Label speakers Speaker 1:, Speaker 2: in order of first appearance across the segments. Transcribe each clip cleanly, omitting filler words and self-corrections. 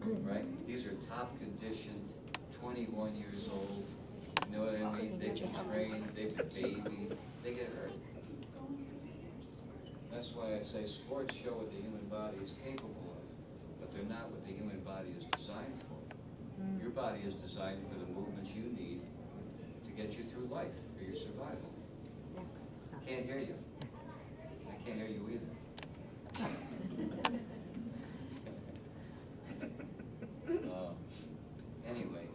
Speaker 1: right? These are top conditioned, 21 years old, you know what I mean? They've been trained, they've been babied, they get hurt. That's why I say sports show what the human body is capable of, but they're not what the human body is designed for. Your body is designed for the movements you need to get you through life, for your survival. Can't hear you. I can't hear you either. Anyway,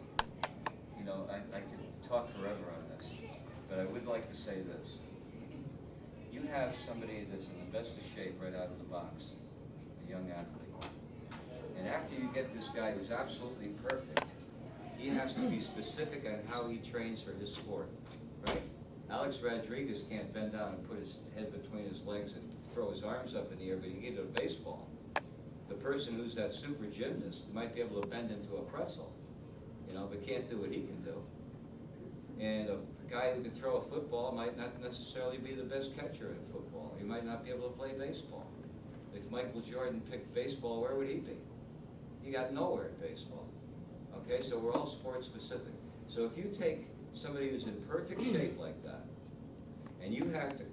Speaker 1: you know, I could talk forever on this, but I would like to say this. You have somebody that's in the best of shape right out of the box, a young athlete. And after you get this guy who's absolutely perfect, he has to be specific on how he trains for his sport, right? Alex Rodriguez can't bend down and put his head between his legs and throw his arms up in the air, but he can get a baseball. The person who's that super gymnast might be able to bend into a pretzel, you know, but can't do what he can do. And a guy who can throw a football might not necessarily be the best catcher in football. He might not be able to play baseball. If Michael Jordan picked baseball, where would he be? He got nowhere in baseball. Okay, so we're all sport specific. So if you take somebody who's in perfect shape like that, and you have to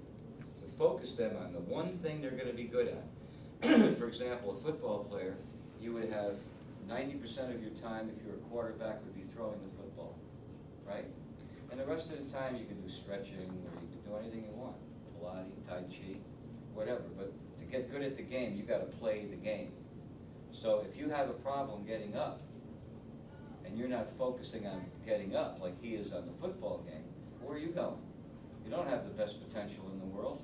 Speaker 1: focus them on the one thing they're going to be good at. For example, a football player, you would have 90% of your time, if you're a quarterback, would be throwing the football, right? And the rest of the time you can do stretching, or you can do anything you want, Pilates, Tai Chi, whatever. But to get good at the game, you got to play the game. So if you have a problem getting up, and you're not focusing on getting up like he is on the football game, where are you going? You don't have the best potential in the world.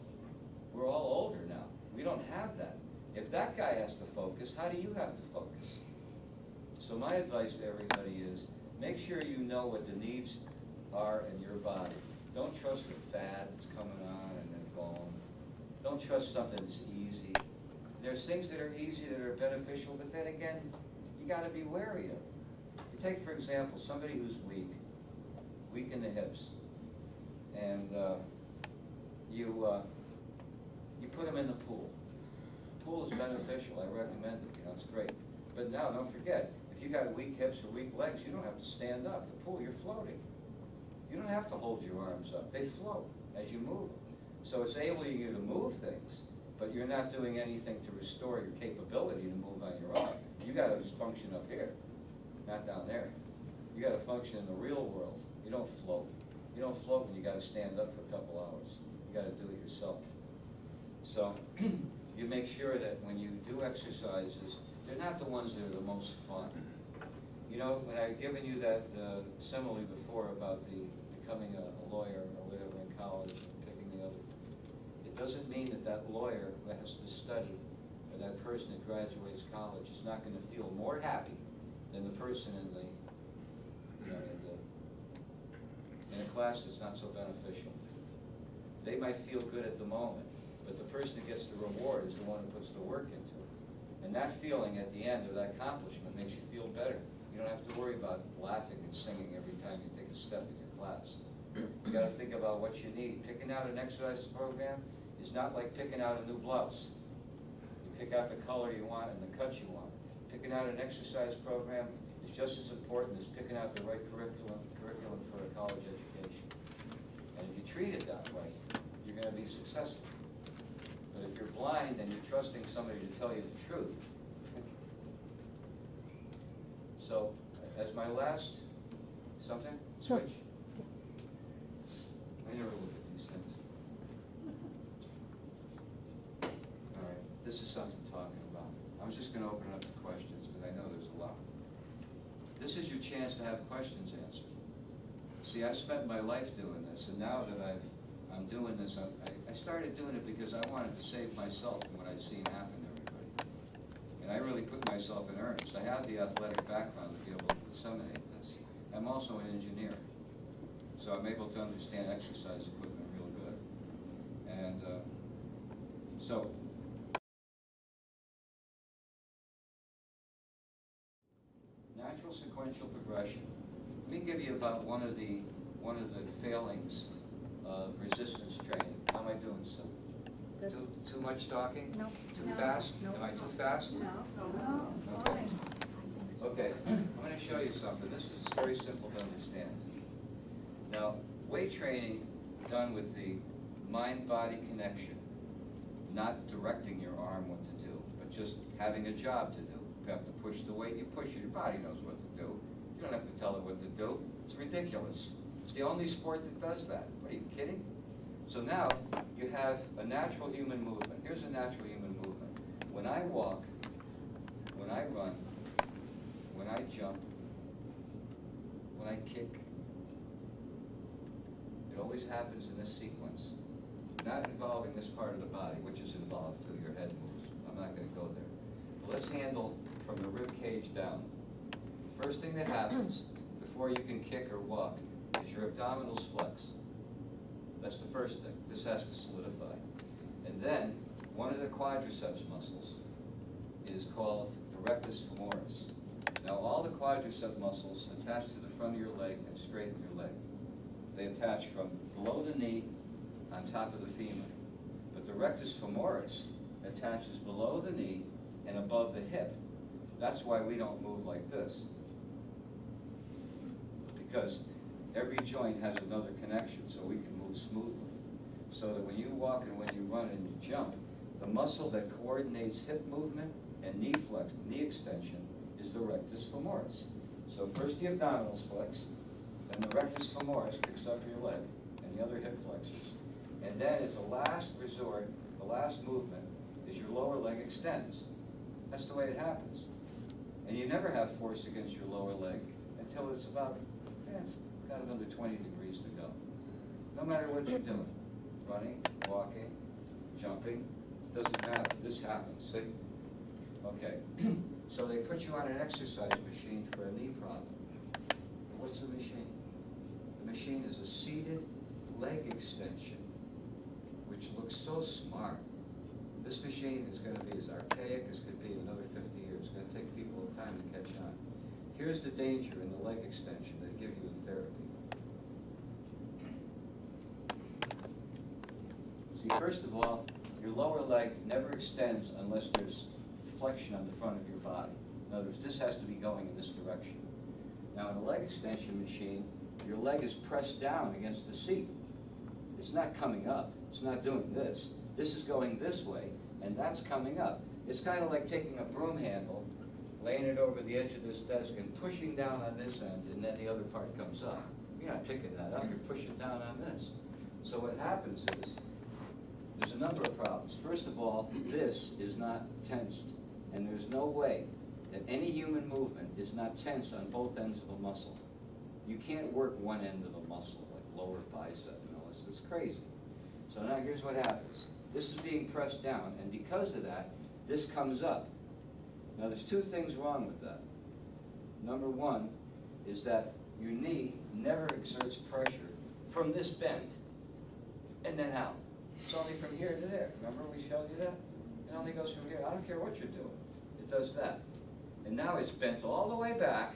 Speaker 1: We're all older now. We don't have that. If that guy has to focus, how do you have to focus? So my advice to everybody is, make sure you know what the needs are in your body. Don't trust a fad that's coming on and then gone. Don't trust something that's easy. There's things that are easy that are beneficial, but then again, you got to be wary of. You take, for example, somebody who's weak in the hips, and you put them in the pool. The pool is beneficial. I recommend it. You know, it's great. But now, don't forget, if you got weak hips or weak legs, you don't have to stand up. The pool, you're floating. You don't have to hold your arms up. They float as you move them. So it's enabling you to move things, but you're not doing anything to restore your capability to move on your own. You got to function up here, not down there. You got to function in the real world. You don't float. You don't float when you got to stand up for a couple hours. You got to do it yourself. So you make sure that when you do exercises, they're not the ones that are the most fun. You know, when I've given you that simile before about becoming a lawyer or whatever in college and picking the other, it doesn't mean that that lawyer who has to study or that person that graduates college is not going to feel more happy than the person in the, you know, in a class that's not so beneficial. They might feel good at the moment, but the person that gets the reward is the one who puts the work into it. And that feeling at the end of that accomplishment makes you feel better. You don't have to worry about laughing and singing every time you take a step in your class. You got to think about what you need. Picking out an exercise program is not like picking out a new blouse. You pick out the color you want and the cut you want. Picking out an exercise program is just as important as picking out the right curriculum for a college education. And if you treat it that way, you're going to be successful. But if you're blind and you're trusting somebody to tell you the truth, so as my last something switch. I never look at these things. All right, this is something talking about. I was just going to open it up to questions, but I know there's a lot. This is your chance to have questions answered. See, I spent my life doing this, and now that I'm doing this, I started doing it because I wanted to save myself from what I'd seen happen to everybody. And I really put myself in earnest. I have the athletic background to be able to disseminate this. I'm also an engineer, so I'm able to understand exercise equipment real good. And so natural sequential progression. Let me give you about one of the failings of resistance training. How am I doing, so? Too much talking?
Speaker 2: No.
Speaker 1: Too
Speaker 2: No.
Speaker 1: fast?
Speaker 2: No.
Speaker 1: Am I too fast?
Speaker 2: No.
Speaker 1: Okay. Okay, I'm going to show you something. This is very simple to understand. Now, weight training done with the mind-body connection, not directing your arm what to do, but just having a job to do. You have to push the weight, you push it, your body knows what to do. You don't have to tell it what to do. It's ridiculous. It's the only sport that does that. What are you kidding? So now you have a natural human movement. Here's a natural human movement. When I walk, when I run, when I jump, when I kick, it always happens in this sequence, not involving this part of the body, which is involved too. Your head moves. I'm not going to go there. But let's handle from the rib cage down. First thing that happens before you can kick or walk is your abdominals flex. That's the first thing. This has to solidify. And then one of the quadriceps muscles is called the rectus femoris. Now all the quadricep muscles attach to the front of your leg and straighten your leg. They attach from below the knee on top of the femur. But the rectus femoris attaches below the knee and above the hip. That's why we don't move like this. Because every joint has another connection, so we can move smoothly. So that when you walk and when you run and you jump, the muscle that coordinates hip movement and knee flex, knee extension, is the rectus femoris. So first the abdominals flex, then the rectus femoris picks up your leg and the other hip flexors. And then as a last resort, the last movement, is your lower leg extends. That's the way it happens. And you never have force against your lower leg until it's about, it's got another 20 degrees to go. No matter what you're doing, running, walking, jumping, doesn't matter. This happens, see? Okay, so they put you on an exercise machine for a knee problem. What's the machine? The machine is a seated leg extension, which looks so smart. This machine is going to be as archaic as could be in another 50 years. It's going to take people time to catch on. Here's the danger in the leg extension they give you in therapy. See, first of all, your lower leg never extends unless there's flexion on the front of your body. In other words, this has to be going in this direction. Now, in a leg extension machine, your leg is pressed down against the seat. It's not coming up. It's not doing this. This is going this way, and that's coming up. It's kind of like taking a broom handle, laying it over the edge of this desk, and pushing down on this end, and then the other part comes up. You're not picking that up. You're pushing down on this. So what happens is, there's a number of problems. First of all, this is not tensed, and there's no way that any human movement is not tense on both ends of a muscle. You can't work one end of a muscle, like lower bicep. No, it's crazy. So now here's what happens. This is being pressed down, and because of that, this comes up. Now there's two things wrong with that. Number one is that your knee never exerts pressure from this bend and then out. It's only from here to there. Remember we showed you that? It only goes from here. I don't care what you're doing. It does that. And now it's bent all the way back,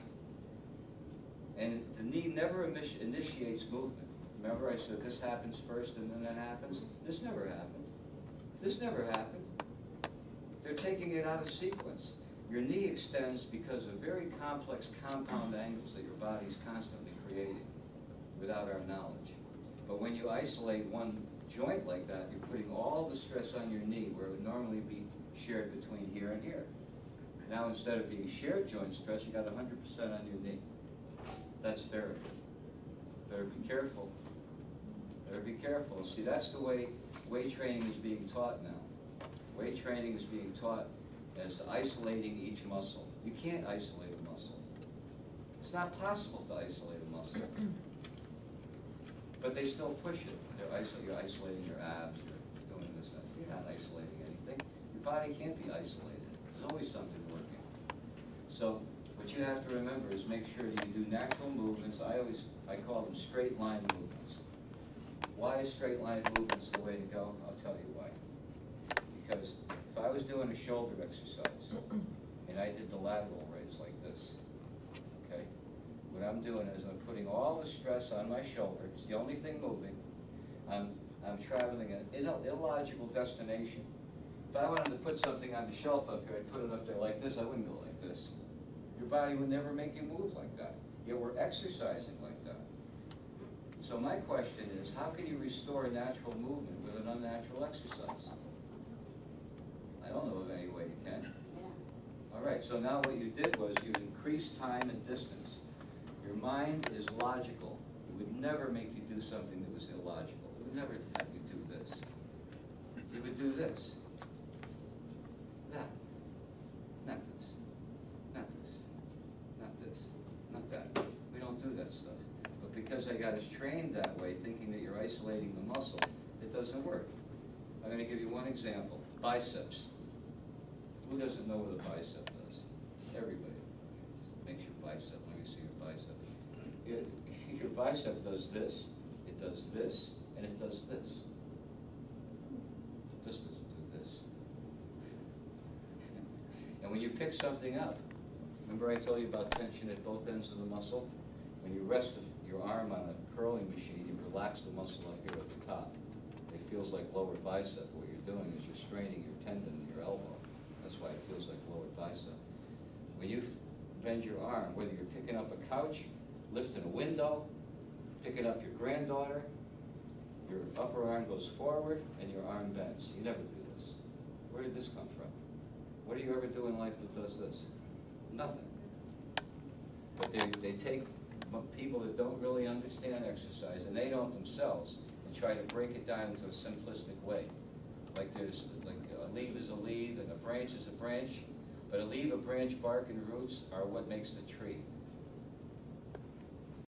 Speaker 1: and the knee never initiates movement. Remember I said this happens first and then that happens? This never happened. This never happened. They're taking it out of sequence. Your knee extends because of very complex compound angles that your body's constantly creating without our knowledge. But when you isolate one joint like that, you're putting all the stress on your knee where it would normally be shared between here and here. Now instead of being shared joint stress, you got 100% on your knee. That's therapy. Better be careful. Better be careful. See, that's the way weight training is being taught now. Weight training is being taught as isolating each muscle. You can't isolate a muscle. It's not possible to isolate a muscle. But they still push it. You're isolating your abs, you're doing this. You're not isolating anything. Your body can't be isolated. There's always something working. So what you have to remember is make sure that you do natural movements. I call them straight line movements. Why is straight line movements the way to go? I'll tell you why. Because if I was doing a shoulder exercise and I did the lateral raise like this, okay, what I'm doing is I'm putting all the stress on my shoulder. It's the only thing moving. I'm traveling an illogical destination. If I wanted to put something on the shelf up here, I'd put it up there like this. I wouldn't go like this. Your body would never make you move like that. Yet we're exercising like that. So my question is, how can you restore natural movement with an unnatural exercise? I don't know of any way you can. All right, so now what you did was you increased time and distance. Your mind is logical. It would never make you do something that was illogical. It would never have you do this. You would do this. That. Not this. Not this. Not this. Not that. We don't do that stuff. But because I got us trained that way, thinking that you're isolating the muscle, it doesn't work. I'm going to give you one example. Biceps. Who doesn't know what a bicep does? Everybody. Makes your bicep. Let me see your bicep. Your bicep does this, it does this, and it does this. This doesn't do this. And when you pick something up, remember I told you about tension at both ends of the muscle? When you rest your arm on a curling machine, you relax the muscle up here at the top. It feels like lower bicep. What you're doing is you're straining your tendon in your elbow. That's why it feels like lower bicep. When you bend your arm, whether you're picking up a couch, lifting a window, picking up your granddaughter, your upper arm goes forward and your arm bends. You never do this. Where did this come from? What do you ever do in life that does this? Nothing. But they take people that don't really understand exercise, and they don't themselves, and try to break it down into a simplistic way. Like a leaf is a leaf and a branch is a branch, but a leaf, a branch, bark, and roots are what makes the tree.